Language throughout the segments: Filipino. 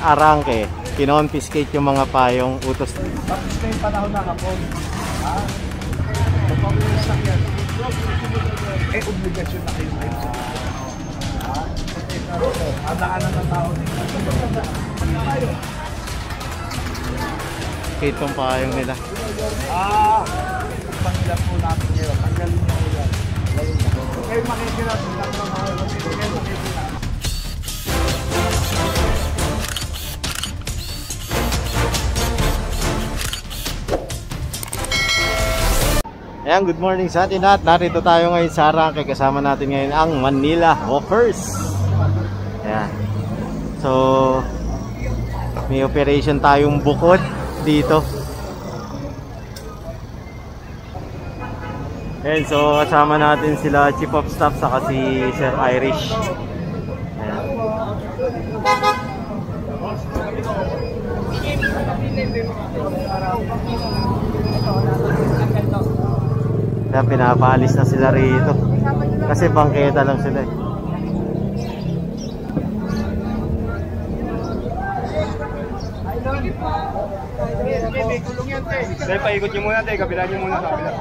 sa Arangke, kinonfiscate yung mga payong utos. Tapos na yung panahon na hapon. Magpapawilas lang yan. Eh, obligasyon na kayo ngayon sa adaanan ng tao nila. Skate tong payong nila. Pangilan po natin ngayon. Tanggalin nyo yan. Kayo makikita sa lang ng mga kapito. Kayo makikita. Ayan, good morning sa atin lahat. Narito tayo ngayon sa Arangke. Kasama natin ngayon ang Manila Walkers. Ayan. So, may operation tayong bukod dito. Ayan, so kasama natin sila Chief of Staff saka si Sir Irish. Ayan. Kaya pinapalis na sila rito kasi bangketa lang sila eh. Dahil paikot nyo muna tayo, kabilaan nyo muna sa kabila.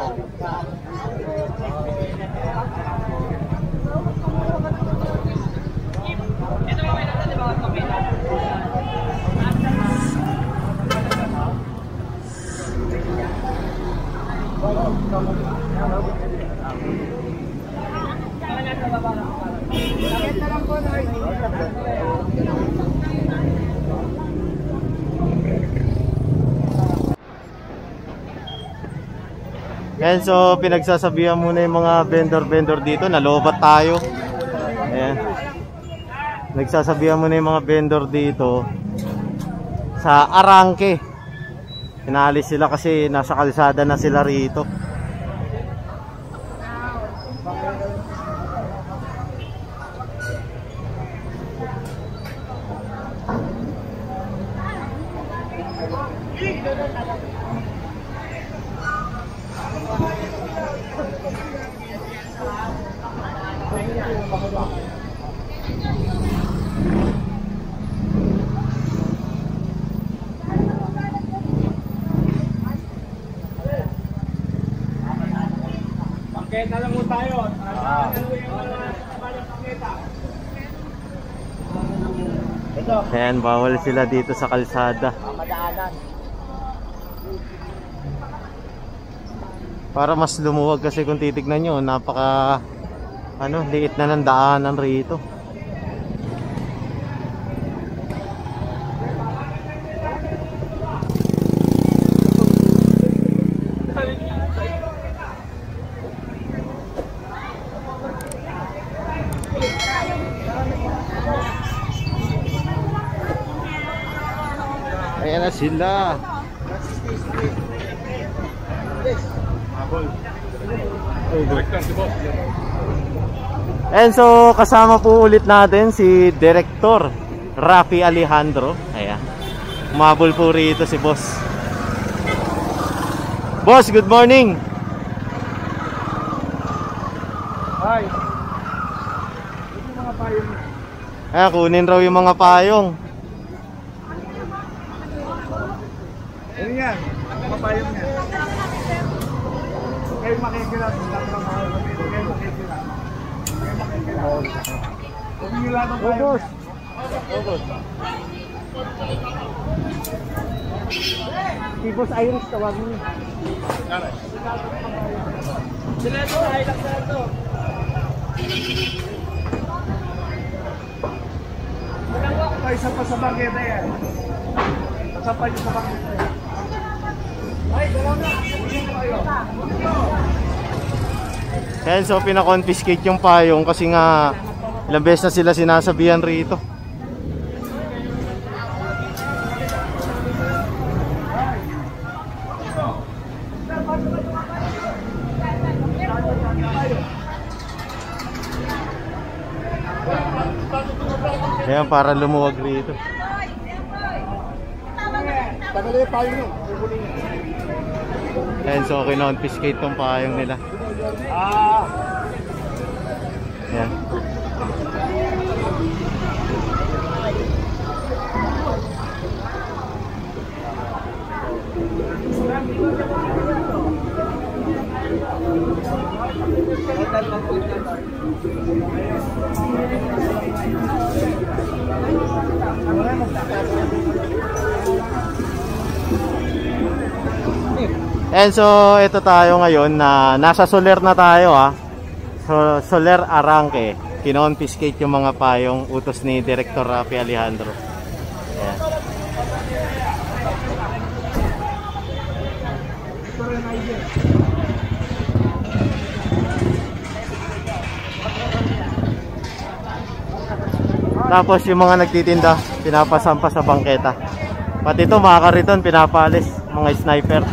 Ayan, so pinagsasabihan muna yung mga vendor dito, nalobat tayo. Ayan. Nagsasabihan muna yung mga vendor dito sa Arangke. Pinalis sila kasi nasa kalsada na sila rito. Pangketa lang mo tayo. Ayan, bawal sila dito sa kalsada. Para mas lumuwag kasi kung titignan nyo, napaka liit na ng daanan rito. Ayan na sila. And so kasama po ulit natin si Director Rafi Alejandro. Ayan. Umabol po rito si Boss. Boss, good morning. Hi. Yung mga payong. Ayan, kunin raw yung mga payong. Ano yan? Mga payong yan. Kayo makikita sa lang ng mga kapito. Kayo makikita. Umila ng payong. Si Boss Irish tawagin niya. Sila ito, highlight sila ito. Ay, isa pa sa bangketa yan. Isa pa yung sa bangketa yan. Ay, dalaw na. Ayan, so pinakonfiscate yung payong kasi nga ilang beses na sila sinasabihan rito. Ayan, para lumuwag rito. Tagalay payong yun. Ayan, so kinonfiscate tong payong nila. Ayan. And so ito tayo ngayon na nasa Soler na tayo So Soler Arranque, kinonfiscate yung mga payong utos ni Director Rafi Alejandro. Ayan. Tapos yung mga nagtitinda, pinapasampa sa bangketa. Pati ito mga kariton, pinapalis, mga sniper.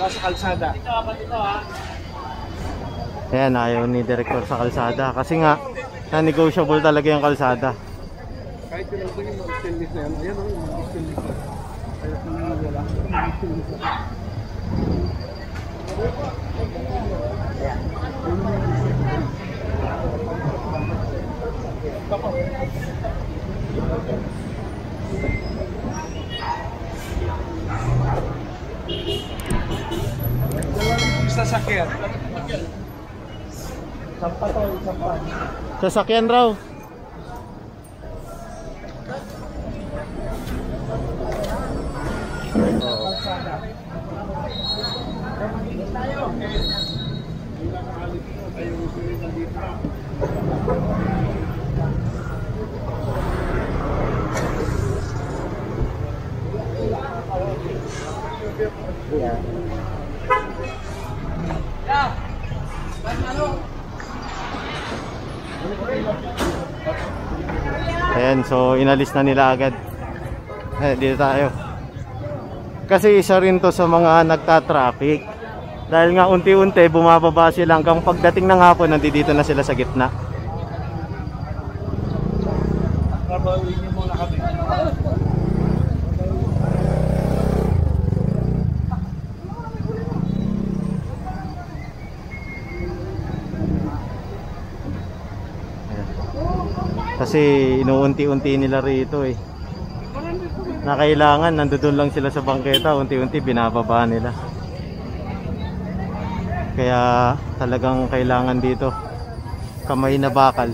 Sa kalsada. Ayan, ayaw ni Director sa kalsada. Kasi nga, na-negotiable talaga yung kalsada. Kahit yun lang yung mag-stainless na yan. Ayan o, mag-stainless na. Kaya kung wala, mag-stainless na. Sasakyan. Sampa to, sampa. Sasakyan raw. Ayan, so inalis na nila agad. Dito tayo. Kasi isa rin to sa mga nagta-traffic. Dahil nga unti-unti bumababa sila hanggang pagdating ng hapon nandito na sila sa gitna. Babawin niyo muna kami. Kasi inuunti-unti nila rito na kailangan nandoon lang sila sa bangketa, unti-unti binababa nila. Kaya talagang kailangan dito kamay na bakal.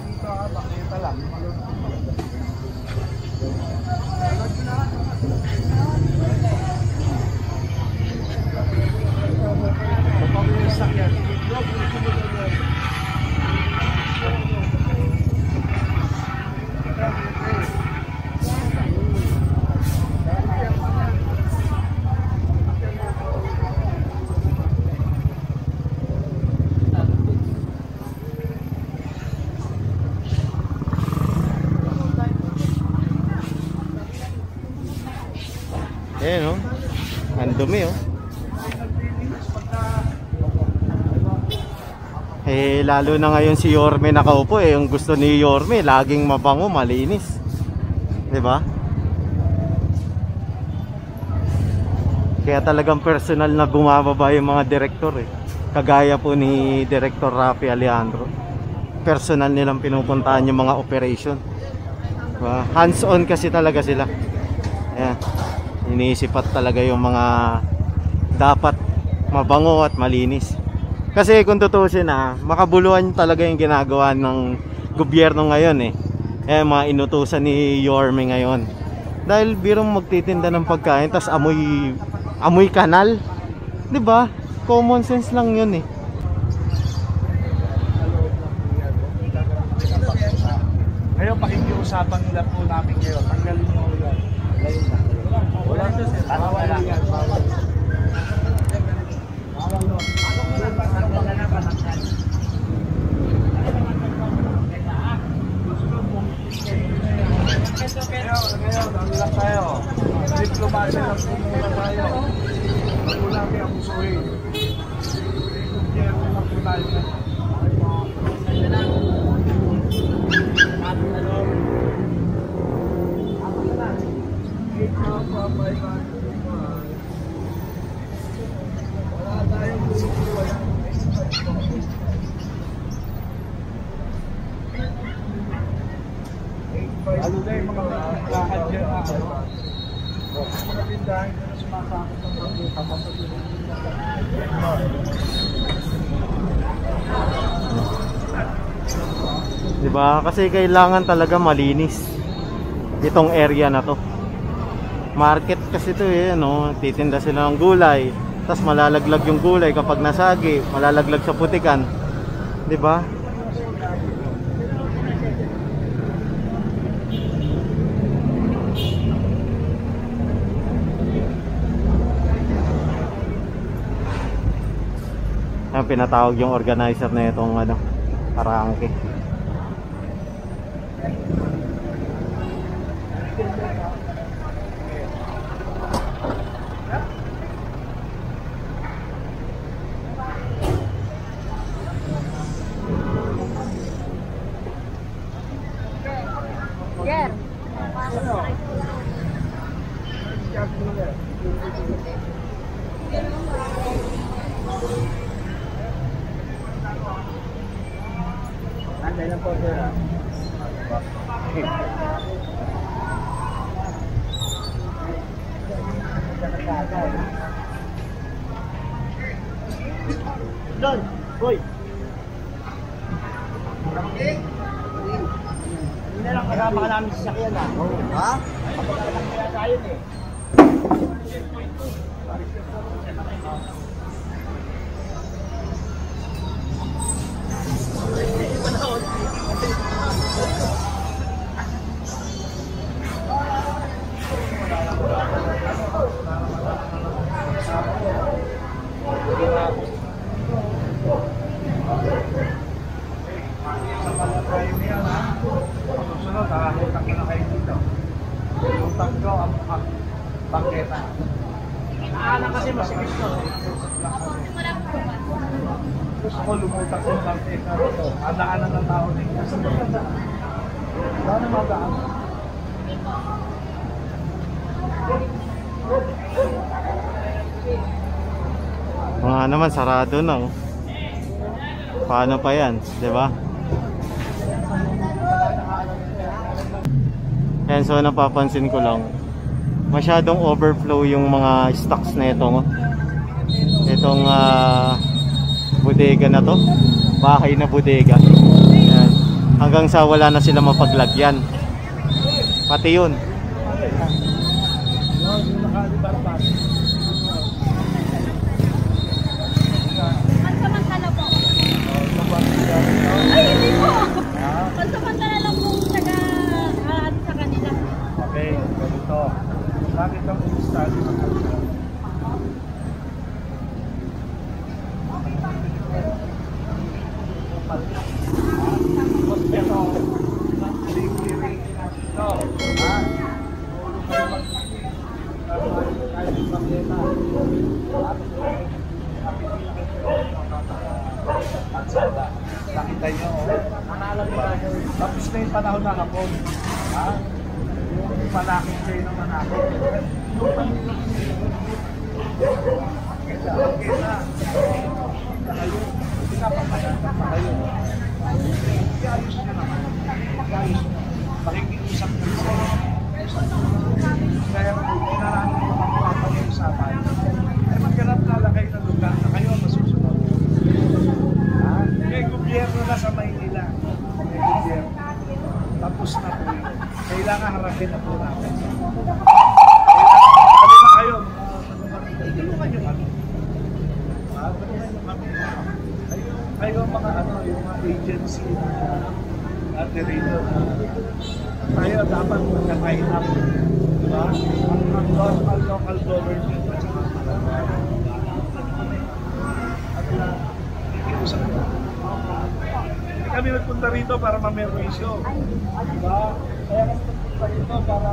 Ayan ang dumi lalo na ngayon si Yorme nakaupo yung gusto ni Yorme laging mabango, malinis, diba? Kaya talagang personal na bumababa yung mga direktor kagaya po ni Director Rafi Alejandro. Personal nilang pinupuntahan yung mga operation, diba? Hands on kasi talaga sila. Ayan, iniisipat talaga yung mga dapat mabango at malinis. Kasi kung tutusin makabuluhan talaga yung ginagawa ng gobyerno ngayon mga inutusan ni Yorme ngayon. Dahil birong magtitinda ng pagkain tas amoy kanal, 'di ba? Common sense lang 'yun Ngayon pakikiusapan nila po namin ngayon. Tanggalin mo yan. Wala ito sir. Bawal yan. Bawal. Ngayon, ano lang tayo? Diplomasi lang po muna tayo. Bago namin ang usuhin. Kaya lang po tayo. Mga tindahan na sumasakot ng pagkita kapag Diba? Kasi kailangan talaga malinis itong area na to. Market kasi to eh, no? Titinda sila ng gulay, tapos malalaglag yung gulay kapag nasagi, malalaglag sa putikan. Diba? Ang pinatawag yung organizer na itong ano, Arangke. Ger. Anday lang po, sir. Don, boy. Hindi na lang kasama ka namin sa sakyan ha. Ha? Kapag kaya tayo eh. Susunod, utang ko na kayo dito. Utang ko ang bangketa. Naalang kasi masigit ko. Gusto ko lumutang ko bangketa dito. Adaanan ng tao din. Kasi maganda. Sana magaan. Mga naman sarado na oh. Paano pa yan, 'di ba? Yan, so napapansin ko lang masyadong overflow yung mga stocks na itong bodega na to, bahay na bodega. Yan. Hanggang sa wala na sila mapaglagyan. Pati yun. Pansamantala po. Ay, hindi po. Pansamantala lang po sa kanila. Okay, ganito. Bakit ang study ng kanila? Nakita nyo, tapos na yung panahon na hapon. Yung panakit kayo ng manakit. Kita. Pinapapayatan pa kayo. Iayos nyo naman. Pakikiusap nyo sa kaya pinaraan nyo ang pag-iusapan. Ay magkanap na lang kayo ng lugar na kayo masusunod. May gobyerno na sa Maynila. May gobyerno. Tapos na po yun. Kailangan harapin na po natin. Kailangan na kayo. Tulungan nyo kami. Tulungan nyo kami. Kayo mga yung mga agency na rito. Tayo dapat magkakainap. Diba? Ang local government at saka ikiusap ko. Kami nagpunta rito para mamerwisyo. Diba? Kaya kami nagpunta rito para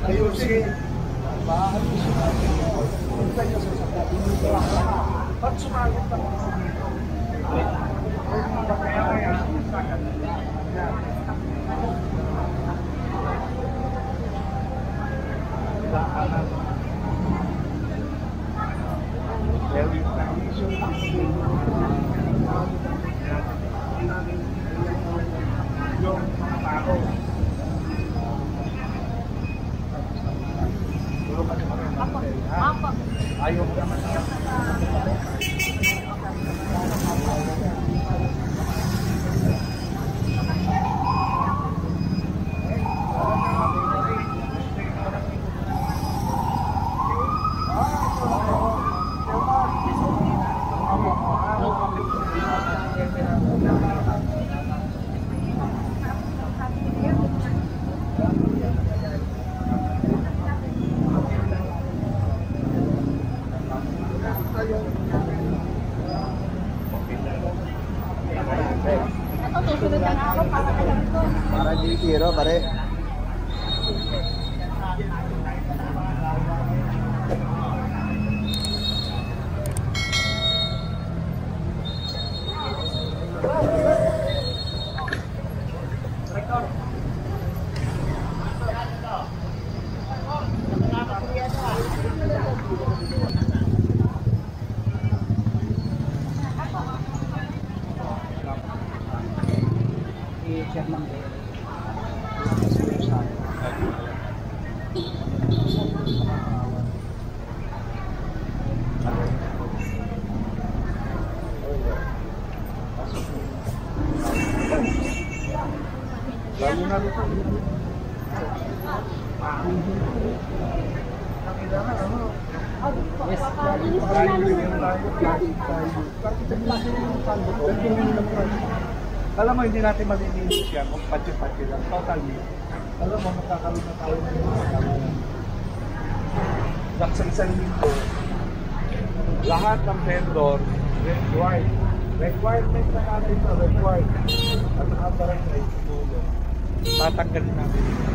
ayusin. Diba? Ayusin natin. Punta nyo sa sakit. Ba't sumagot na kasi dito? Kaya sakit. Ito, susunod na nga ako para alam ko. Para di tiro, pare. Alam mo, hindi natin malilinis yan kung patsi-patsi lang. Totally. Alam mo, magkakaroon na tayo ng mga sa isang linggo, lahat ng vendor requirement na natin na required at nakabarang na itulong. Tatanggalin natin ito.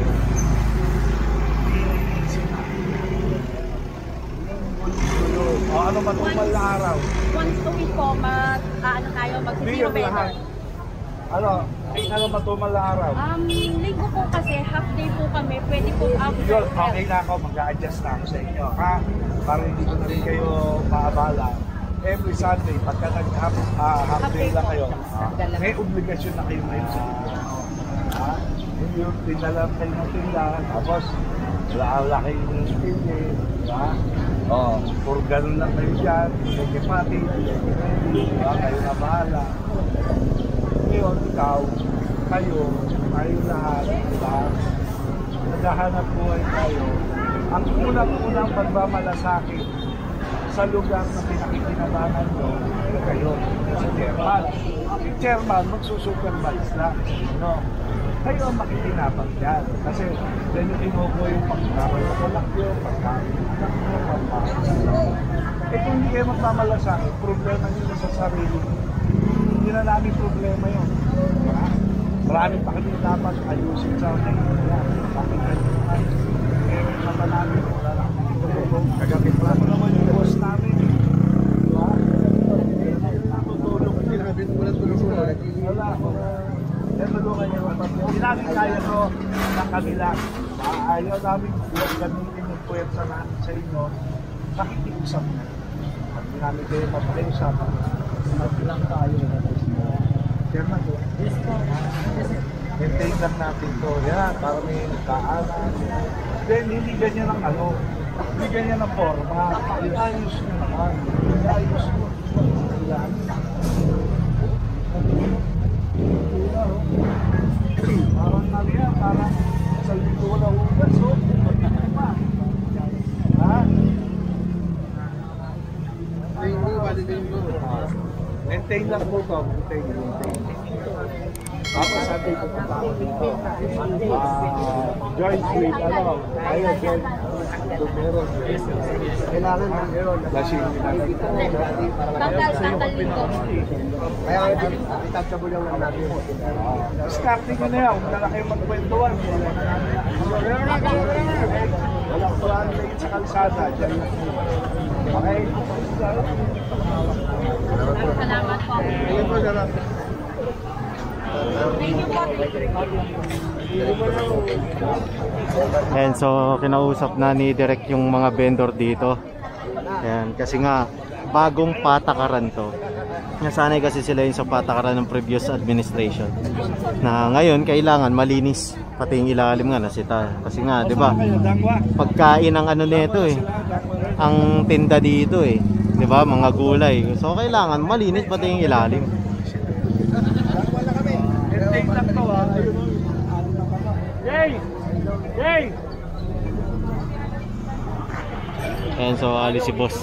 O ano matumal na araw? Once a week po, ano tayo, mag-zero vendor. Ano matumal na araw? Linggo po kasi, half day po kami, pwede po after. Yun, okay na ako, mag-a-adjust na ako sa inyo. Ha? Para hindi ko na rin kayo maabala. Every Sunday, pagka nag-half day lang kayo, may obligasyon na kayo ngayon sa inyo. Ha? Yung tinalam kayo ng tindahan, tapos wala kayong stili. Ha? Puro ganun lang kayo dyan, may pati, kayo na bahala. Ngayon, ikaw, kayo lahat, naghahanap buhay tayo. Ang unang pagmamalasakit sa lugar na pinakikinabangan nyo, kayo, si Chairman. Si Chairman, magsusupervise lang. No? Kayo ang makikinabang dyan. Kasi dyan yung inuko yung pagkakas ng kolakyo, pagkakas ng kolakyo, eh kung hindi kayo magmamalasakit, problema nyo sa sarili. Hindi na namin problema yun. Maraming pa kami dapat ayusin sa akin. Bakit ganyan naman? Meron naman namin. Wala lang kami tulong. Kagabi pa naman yung boss namin. Diba? Tutulong. Wala. Tulungan niyo. Hindi namin kaya to na kanila. Ayaw namin gamitin yung puwersa namin sa inyo. Makikiusap na. Hindi namin kayo mapakiusapan. Magbilang tayo na Chairman, yes po. Maintain lang natin ito. Yan, para may kaanan. Then, hindi ganyan ang hindi ganyan ang forma. Iayos nyo naman. Iayos nyo. Yan. Parang naliya, parang sa lito na ugas. Ha? Maintain lang po ito. Maintain. Tapos sabi ko pa tao dito. Join with, ayaw join. Meron. Kailangan na meron. Tanggal dito. Kaya itouchable lang natin. Starting nyo na yan. Huwag na kayo magkwentuhan. Walang tuwan na sa kalsada. Okay? Salamat po. And so kinausap na ni Direk yung mga vendor dito. Ayan, kasi nga bagong patakaran to. Nasanay kasi sila yun sa patakaran ng previous administration. Na ngayon kailangan malinis pati yung ilalim nga nasita. Kasi nga, 'di ba? Pagkain ang ano nito ang tinda dito 'di ba? Mga gulay. So kailangan malinis pati yung ilalim. And so alis si boss.